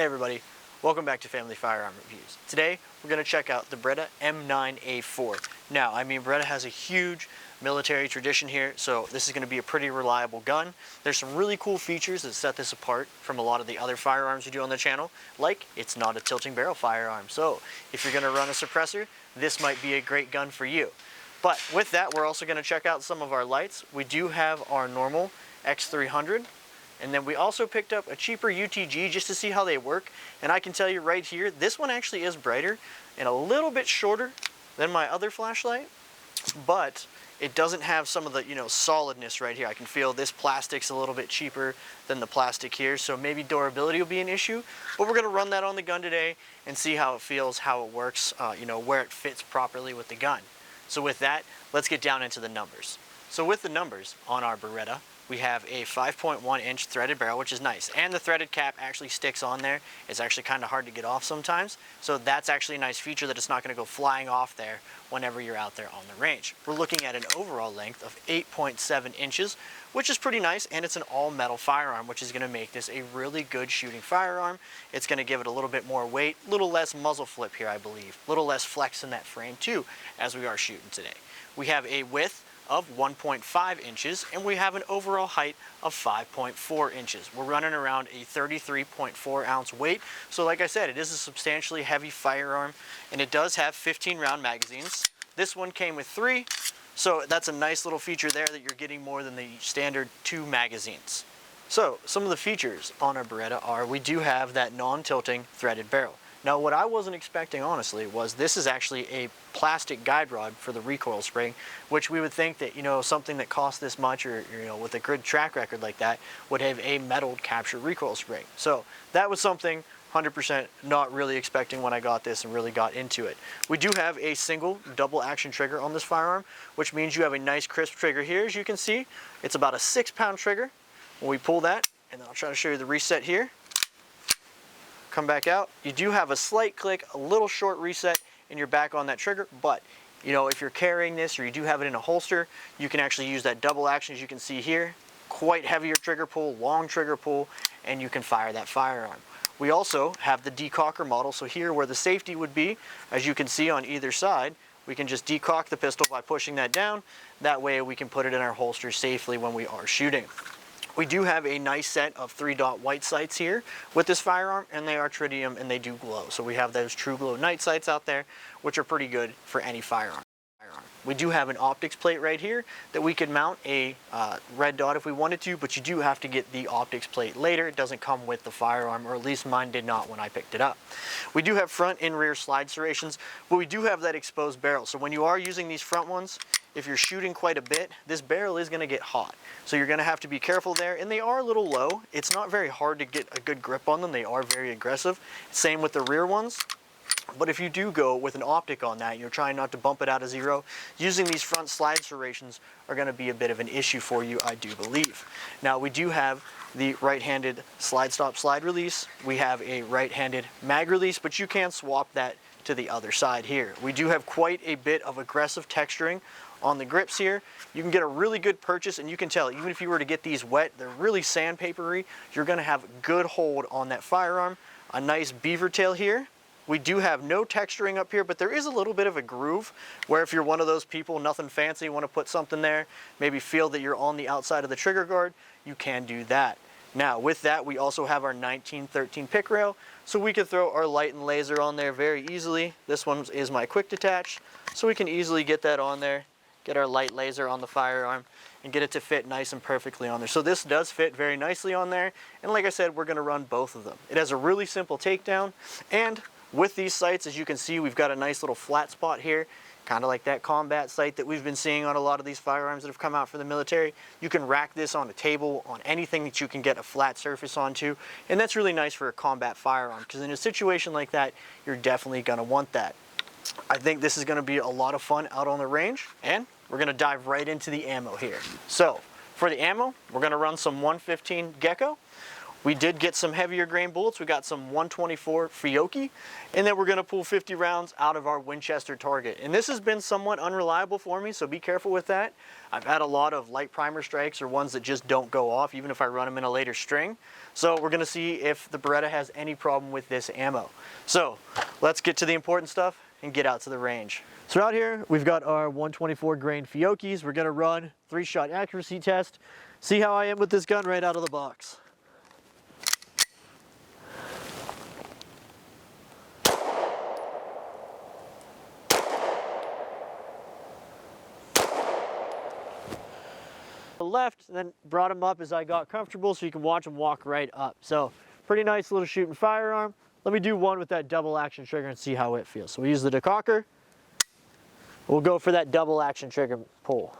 Hey everybody, welcome back to Family Firearm Reviews. Today we're going to check out the Beretta M9A4. Now, Beretta has a huge military tradition here, so this is going to be a pretty reliable gun. There's some really cool features that set this apart from a lot of the other firearms we do on the channel, like it's not a tilting barrel firearm. So if you're going to run a suppressor, this might be a great gun for you. But with that, we're also going to check out some of our lights. We do have our normal X300. And then we also picked up a cheaper UTG just to see how they work. And I can tell you right here, this one actually is brighter and a little bit shorter than my other flashlight, but it doesn't have some of the, solidness right here. I can feel this plastic's a little bit cheaper than the plastic here, so maybe durability will be an issue. But we're gonna run that on the gun today and see how it feels, how it works, where it fits properly with the gun. So with that, let's get down into the numbers. So with the numbers on our Beretta, we have a 5.1 inch threaded barrel, which is nice. And the threaded cap actually sticks on there. It's actually kind of hard to get off sometimes. So that's actually a nice feature that it's not going to go flying off there whenever you're out there on the range. We're looking at an overall length of 8.7 inches, which is pretty nice. And it's an all metal firearm, which is going to make this a really good shooting firearm. It's going to give it a little bit more weight, a little less muzzle flip here, I believe. A little less flex in that frame too, as we are shooting today. We have a width of 1.5 inches, and we have an overall height of 5.4 inches. We're running around a 33.4 ounce weight. So like I said, it is a substantially heavy firearm, and it does have 15 round magazines. This one came with 3, so that's a nice little feature there that you're getting more than the standard 2 magazines. So some of the features on our Beretta are we do have that non-tilting threaded barrel. Now, what I wasn't expecting, honestly, was this is actually a plastic guide rod for the recoil spring, which we would think that, something that costs this much or, with a good track record like that would have a metal capture recoil spring. So that was something 100% not really expecting when I got this and really got into it. We do have a single double action trigger on this firearm, which means you have a nice crisp trigger here. As you can see, it's about a 6-pound trigger. When we pull that, and then I'll try to show you the reset here. Come back out, you do have a slight click, a little short reset, and you're back on that trigger. But if you're carrying this or you do have it in a holster, you can actually use that double action, as you can see here. Quite heavier trigger pull, long trigger pull, and you can fire that firearm. We also have the decocker model, so here where the safety would be, as you can see on either side, we can just decock the pistol by pushing that down. That way we can put it in our holster safely when we are shooting. We do have a nice set of 3-dot white sights here with this firearm, and they are tritium and they do glow. So we have those true glow night sights out there, which are pretty good for any firearm. We do have an optics plate right here that we could mount a red dot if we wanted to, but you do have to get the optics plate later. It doesn't come with the firearm, or at least mine did not when I picked it up. We do have front and rear slide serrations, but we do have that exposed barrel. So when you are using these front ones, if you're shooting quite a bit, this barrel is going to get hot. So you're going to have to be careful there, and they are a little low. It's not very hard to get a good grip on them. They are very aggressive. Same with the rear ones. But if you do go with an optic on that, and you're trying not to bump it out of zero, using these front slide serrations are going to be a bit of an issue for you, I do believe. Now, we do have the right-handed slide stop slide release. We have a right-handed mag release, but you can swap that to the other side here. We do have quite a bit of aggressive texturing on the grips here. You can get a really good purchase, and you can tell, even if you were to get these wet, they're really sandpapery. You're going to have good hold on that firearm. A nice beaver tail here. We do have no texturing up here, but there is a little bit of a groove where if you're one of those people, nothing fancy, want to put something there, maybe feel that you're on the outside of the trigger guard, you can do that. Now with that, we also have our 1913 pick rail, so we can throw our light and laser on there very easily. This one is my quick detach, so we can easily get that on there, get our light laser on the firearm, and get it to fit nice and perfectly on there. So this does fit very nicely on there, and like I said, we're going to run both of them. It has a really simple takedown, and with these sights, as you can see, we've got a nice little flat spot here, kind of like that combat sight that we've been seeing on a lot of these firearms that have come out for the military. You can rack this on a table, on anything that you can get a flat surface onto, and that's really nice for a combat firearm, because in a situation like that, you're definitely going to want that. I think this is going to be a lot of fun out on the range, and we're going to dive right into the ammo here. So for the ammo, we're going to run some 115 Gecko. We did get some heavier grain bullets. We got some 124 Fiocchi, and then we're gonna pull 50 rounds out of our Winchester target. And this has been somewhat unreliable for me, so be careful with that. I've had a lot of light primer strikes or ones that just don't go off, even if I run them in a later string. So we're gonna see if the Beretta has any problem with this ammo. So let's get to the important stuff and get out to the range. So out here, we've got our 124 grain Fiocchis. We're gonna run 3-shot accuracy test, see how I am with this gun right out of the box. Left, and then brought him up as I got comfortable so you can watch him walk right up. So pretty nice little shooting firearm. Let me do one with that double action trigger and see how it feels. So we use the decocker. We'll go for that double action trigger pull.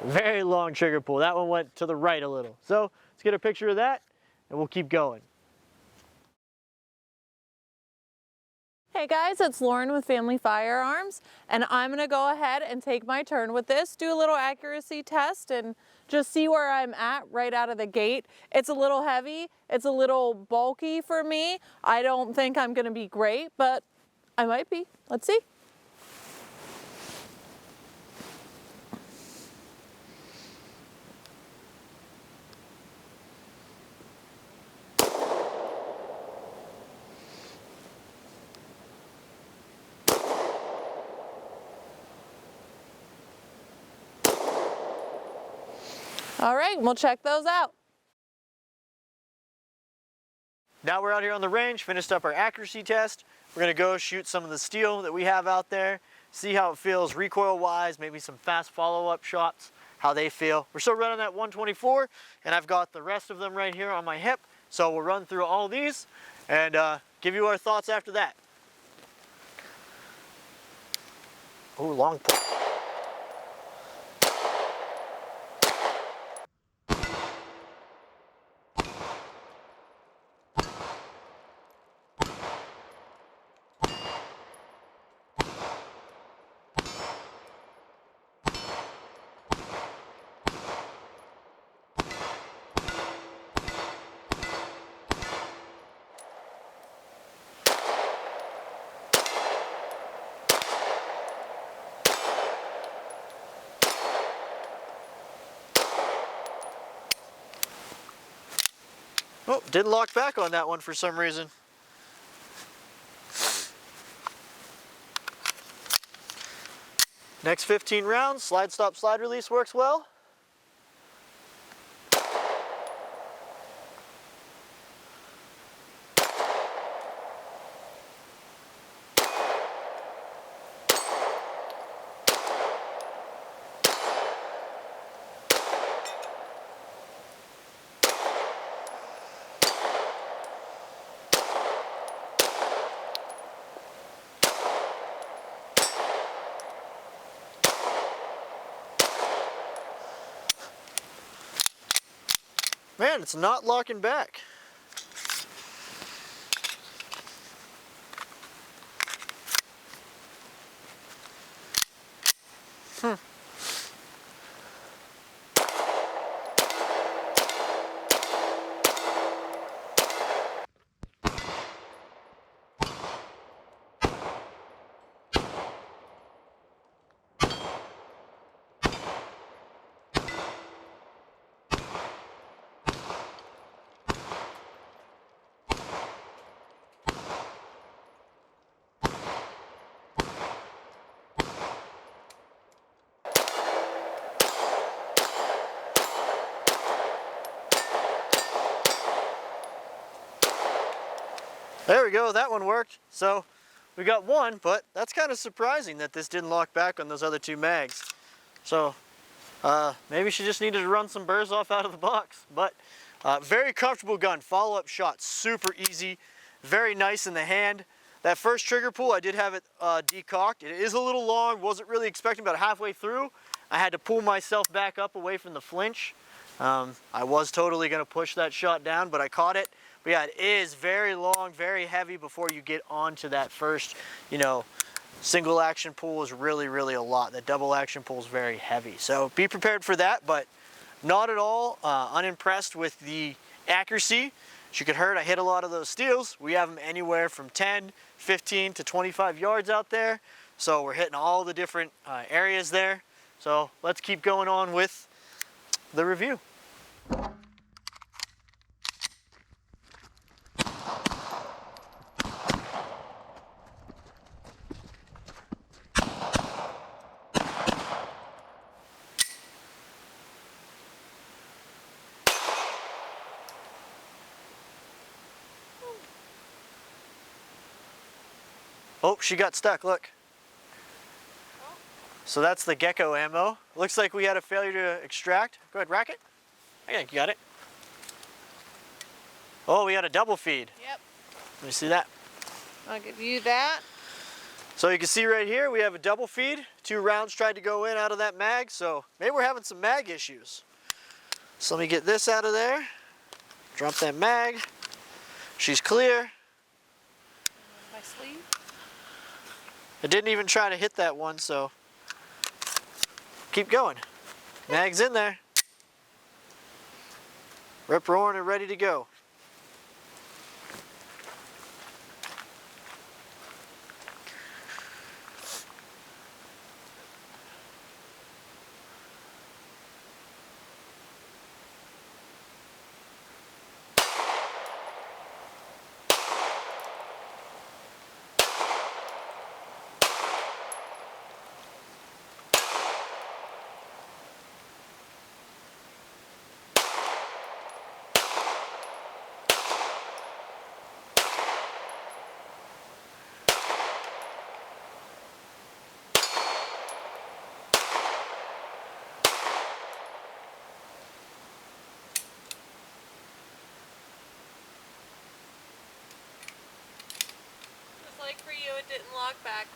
Very long trigger pull. That one went to the right a little. So let's get a picture of that and we'll keep going. Hey guys, it's Lauren with Family Firearms, and I'm gonna go ahead and take my turn with this, do a little accuracy test and just see where I'm at right out of the gate. It's a little heavy, it's a little bulky for me. I don't think I'm gonna be great, but I might be. Let's see. All right, we'll check those out. Now we're out here on the range, finished up our accuracy test. We're gonna go shoot some of the steel that we have out there, see how it feels recoil-wise, maybe some fast follow-up shots, how they feel. We're still running that 124, and I've got the rest of them right here on my hip. So we'll run through all these and give you our thoughts after that. Oh, long pull. Oh, didn't lock back on that one for some reason. Next 15 rounds, slide stop slide release works well. Man, it's not locking back. There we go, that one worked. So we got one, but that's kind of surprising that this didn't lock back on those other two mags. So maybe she just needed to run some burrs off out of the box. But very comfortable gun, follow-up shot, super easy, very nice in the hand. That first trigger pull, I did have it decocked. It is a little long, wasn't really expecting, about halfway through, I had to pull myself back up away from the flinch. I was totally gonna push that shot down, but I caught it. But yeah, it is very long, very heavy before you get onto that first, single action pull is really, really a lot. The double action pull is very heavy. So be prepared for that, but not at all unimpressed with the accuracy. As you can hear, I hit a lot of those steels. We have them anywhere from 10, 15 to 25 yards out there. So we're hitting all the different areas there. So let's keep going on with the review. Oh, she got stuck, look. So that's the gecko ammo. Looks like we had a failure to extract. Go ahead, rack it. Okay, you got it. Oh, we had a double feed. Yep. Let me see that. I'll give you that. So you can see right here, we have a double feed. 2 rounds tried to go in out of that mag, so maybe we're having some mag issues. So let me get this out of there. Drop that mag. She's clear. My sleeve. I didn't even try to hit that one, so keep going. Mag's in there. Rip roaring and ready to go. Just like for you, it didn't lock back.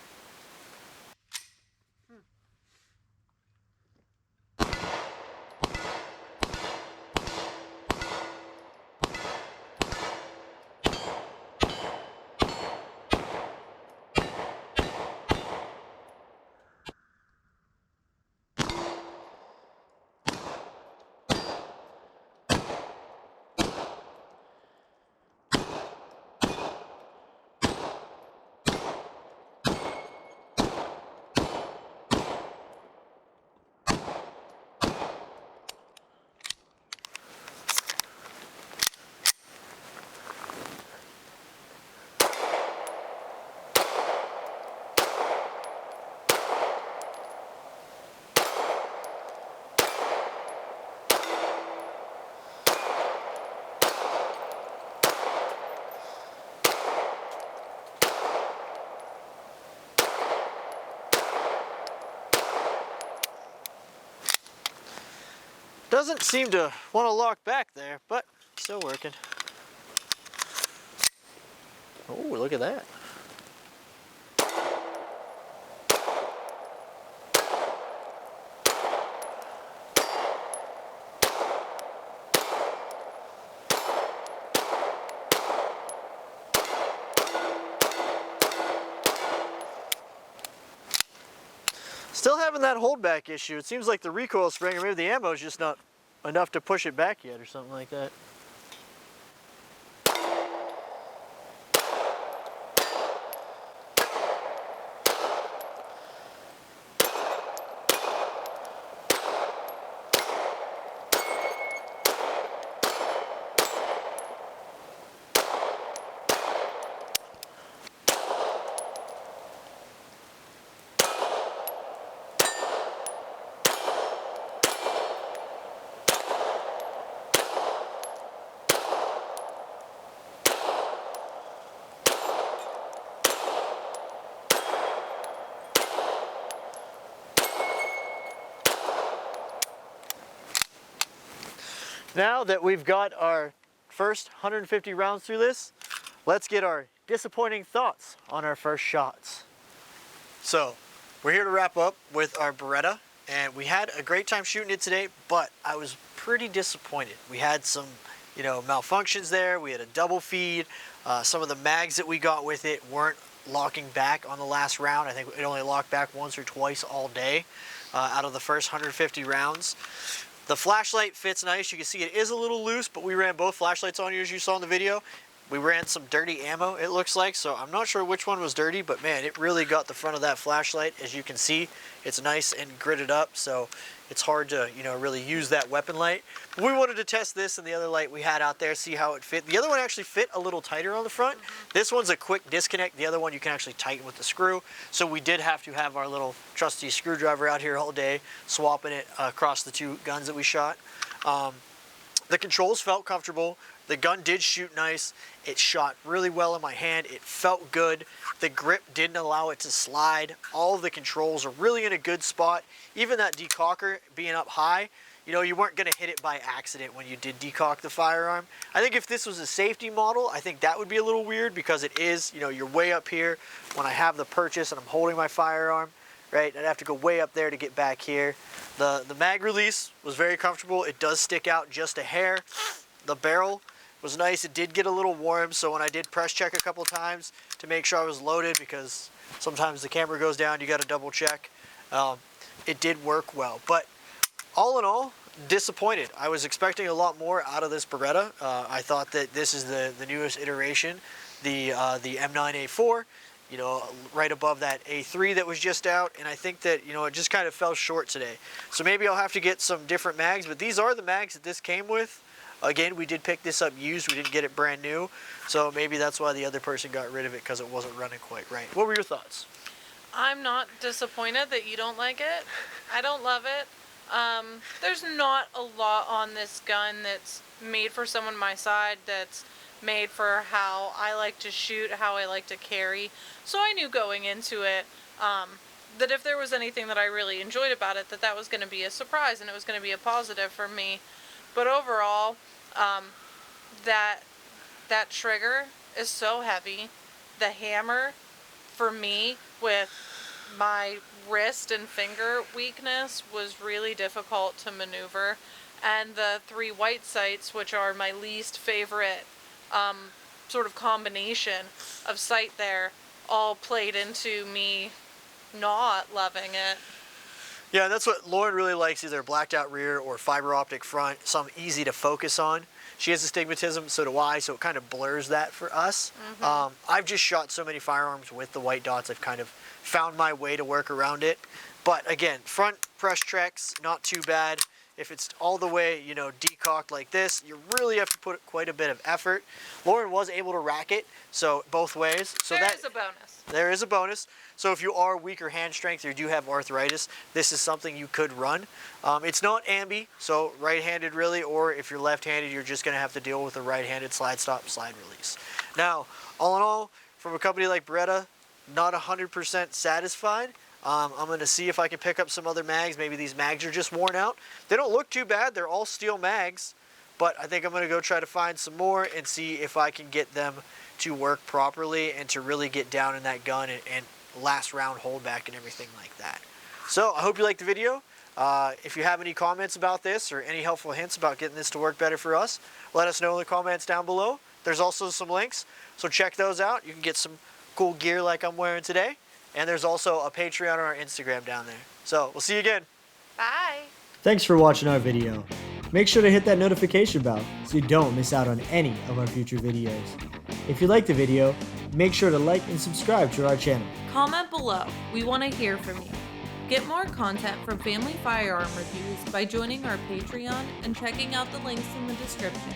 Doesn't seem to want to lock back there, but still working. Oh, look at that. Still having that holdback issue. It seems like the recoil spring, or maybe the ammo is just not enough to push it back yet or something like that. Now that we've got our first 150 rounds through this, let's get our disappointing thoughts on our first shots. So, we're here to wrap up with our Beretta, and we had a great time shooting it today, but I was pretty disappointed. We had some, malfunctions there. We had a double feed. Some of the mags that we got with it weren't locking back on the last round. I think it only locked back once or twice all day out of the first 150 rounds. The flashlight fits nice. You can see it is a little loose, but we ran both flashlights on here as you saw in the video. We ran some dirty ammo, it looks like, so I'm not sure which one was dirty, but man, it really got the front of that flashlight. As you can see, it's nice and gridded up, so it's hard to, really use that weapon light. But we wanted to test this and the other light we had out there, see how it fit. The other one actually fit a little tighter on the front. This one's a quick disconnect. The other one you can actually tighten with the screw. So we did have to have our little trusty screwdriver out here all day, swapping it across the two guns that we shot. The controls felt comfortable. The gun did shoot nice. It shot really well in my hand. It felt good. The grip didn't allow it to slide. All of the controls are really in a good spot. Even that decocker being up high, you weren't going to hit it by accident when you did decock the firearm. I think if this was a safety model, I think that would be a little weird because it is, you're way up here when I have the purchase and I'm holding my firearm, right? I'd have to go way up there to get back here. The mag release was very comfortable. It does stick out just a hair. The barrel was nice. It did get a little warm, so when I did press check a couple times to make sure I was loaded, because sometimes the camera goes down, you got to double check. It did work well, but all in all, disappointed. I was expecting a lot more out of this Beretta. I thought that this is the newest iteration, the M9A4, right above that A3 that was just out, and I think that, it just kind of fell short today. So maybe I'll have to get some different mags, but these are the mags that this came with. Again, we did pick this up used. We didn't get it brand new. So maybe that's why the other person got rid of it, because it wasn't running quite right. What were your thoughts? I'm not disappointed that you don't like it. I don't love it. There's not a lot on this gun that's made for someone my side, that's made for how I like to shoot, how I like to carry. So I knew going into it that if there was anything that I really enjoyed about it, that was going to be a surprise and it was going to be a positive for me. But overall, that trigger is so heavy. The hammer, for me, with my wrist and finger weakness, was really difficult to maneuver. And the 3 white sights, which are my least favorite sort of combination of sight there, all played into me not loving it. Yeah, that's what Lauren really likes, either a blacked out rear or fiber optic front, some easy to focus on. She has astigmatism, so do I, so it kind of blurs that for us. I've just shot so many firearms with the white dots, I've kind of found my way to work around it. But again, front press checks, not too bad. If it's all the way, decocked like this, you really have to put quite a bit of effort. Lauren was able to rack it, so both ways. So there is a bonus. There is a bonus. So if you are weaker hand strength or you do have arthritis, this is something you could run. It's not ambi, so right-handed really, or if you're left-handed, you're just going to have to deal with a right-handed slide stop, slide release. Now, all in all, from a company like Beretta, not 100% satisfied. I'm going to see if I can pick up some other mags. Maybe these mags are just worn out. They don't look too bad. They're all steel mags, but I think I'm going to go try to find some more and see if I can get them to work properly and to really get down in that gun and last round holdback and everything like that. So I hope you liked the video. If you have any comments about this or any helpful hints about getting this to work better for us, let us know in the comments down below. There's also some links, so check those out. You can get some cool gear like I'm wearing today. And there's also a Patreon on our Instagram down there. So we'll see you again. Bye. Thanks for watching our video. Make sure to hit that notification bell so you don't miss out on any of our future videos. If you liked the video, make sure to like and subscribe to our channel. Comment below. We want to hear from you. Get more content from Family Firearm Reviews by joining our Patreon and checking out the links in the description.